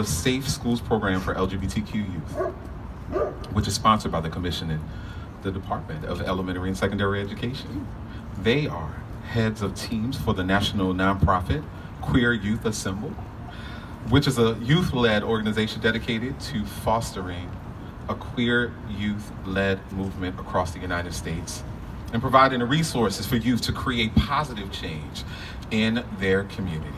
the Safe Schools program for LGBTQ youth, which is sponsored by the Commission and the Department of Elementary and Secondary Education. They are heads of teams for the national nonprofit Queer Youth Assemble, which is a youth-led organization dedicated to fostering a queer youth-led movement across the United States and providing the resources for youth to create positive change in their community.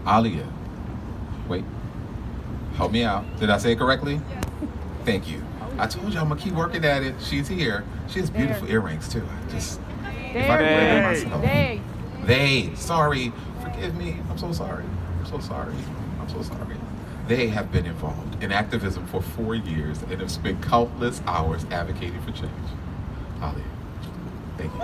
Alia, wait, help me out. Did I say it correctly? Yes. Thank you. I told you I'm gonna keep working at it. She's here. She has beautiful earrings too. If I can wear them myself. They, sorry, forgive me. I'm so sorry. I'm so sorry. I'm so sorry. They have been involved in activism for 4 years and have spent countless hours advocating for change. Alia, thank you.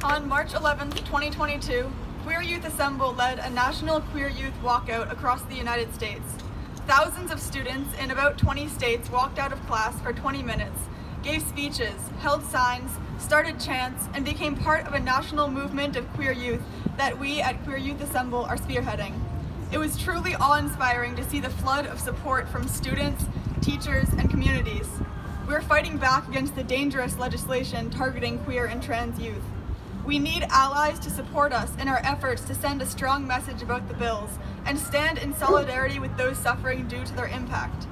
On March 11th, 2022, Queer Youth Assemble led a national queer youth walkout across the United States. Thousands of students in about 20 states walked out of class for 20 minutes, gave speeches, held signs, started chants, and became part of a national movement of queer youth that we at Queer Youth Assemble are spearheading. It was truly awe-inspiring to see the flood of support from students, teachers, and communities. We're fighting back against the dangerous legislation targeting queer and trans youth. We need allies to support us in our efforts to send a strong message about the bills and stand in solidarity with those suffering due to their impact.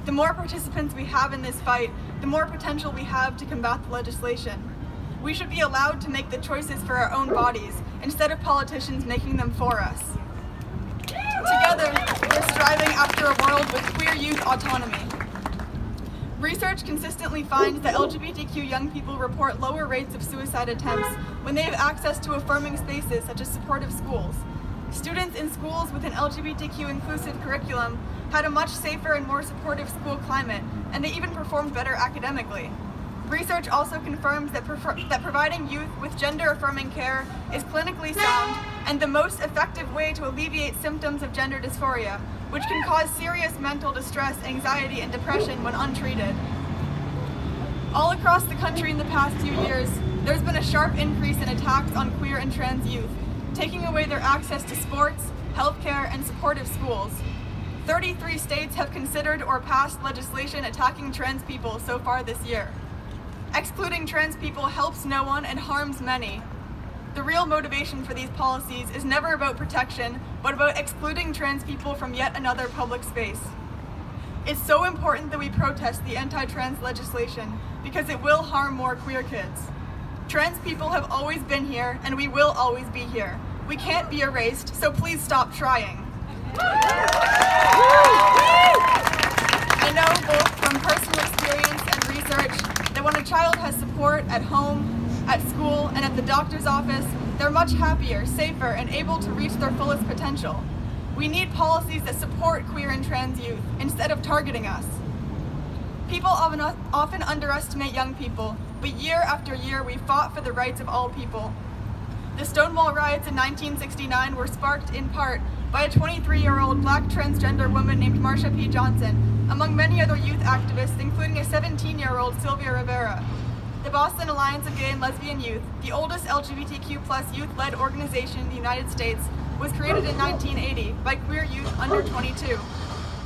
The more participants we have in this fight, the more potential we have to combat the legislation. We should be allowed to make the choices for our own bodies instead of politicians making them for us. Together, we're striving after a world with queer youth autonomy. Research consistently finds that LGBTQ young people report lower rates of suicide attempts when they have access to affirming spaces such as supportive schools. Students in schools with an LGBTQ inclusive curriculum had a much safer and more supportive school climate, and they even performed better academically. Research also confirms that providing youth with gender-affirming care is clinically sound and the most effective way to alleviate symptoms of gender dysphoria, which can cause serious mental distress, anxiety, and depression when untreated. All across the country in the past few years, there's been a sharp increase in attacks on queer and trans youth, taking away their access to sports, healthcare, and supportive schools. 33 states have considered or passed legislation attacking trans people so far this year. Excluding trans people helps no one and harms many. The real motivation for these policies is never about protection, but about excluding trans people from yet another public space. It's so important that we protest the anti-trans legislation because it will harm more queer kids. Trans people have always been here, and we will always be here. We can't be erased, so please stop trying. I know both from personal experience and research that when a child has support at home, at school, and at the doctor's office, they're much happier, safer, and able to reach their fullest potential. We need policies that support queer and trans youth instead of targeting us. People often underestimate young people, but year after year we fought for the rights of all people. The Stonewall riots in 1969 were sparked in part by a 23-year-old black transgender woman named Marsha P. Johnson, among many other youth activists, including a 17-year-old Sylvia Rivera. The Boston Alliance of Gay and Lesbian Youth, the oldest LGBTQ+ youth-led organization in the United States, was created in 1980 by queer youth under 22.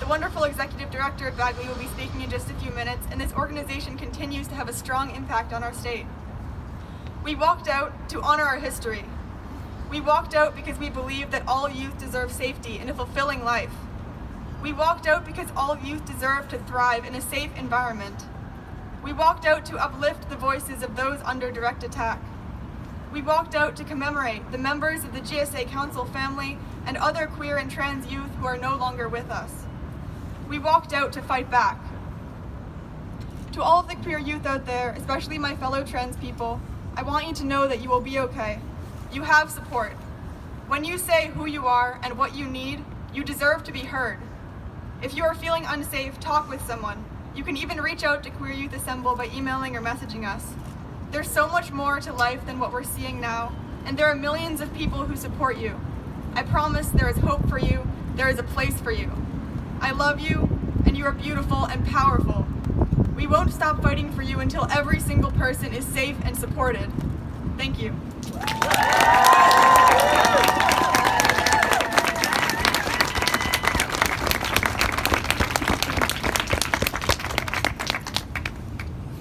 The wonderful executive director at Bagley will be speaking in just a few minutes, and this organization continues to have a strong impact on our state. We walked out to honor our history. We walked out because we believe that all youth deserve safety and a fulfilling life. We walked out because all youth deserve to thrive in a safe environment. We walked out to uplift the voices of those under direct attack. We walked out to commemorate the members of the GSA Council family and other queer and trans youth who are no longer with us. We walked out to fight back. To all of the queer youth out there, especially my fellow trans people, I want you to know that you will be okay. You have support. When you say who you are and what you need, you deserve to be heard. If you are feeling unsafe, talk with someone. You can even reach out to Queer Youth Assemble by emailing or messaging us. There's so much more to life than what we're seeing now, and there are millions of people who support you. I promise there is hope for you, there is a place for you. I love you, and you are beautiful and powerful. We won't stop fighting for you until every single person is safe and supported. Thank you.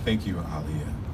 Thank you, Alia.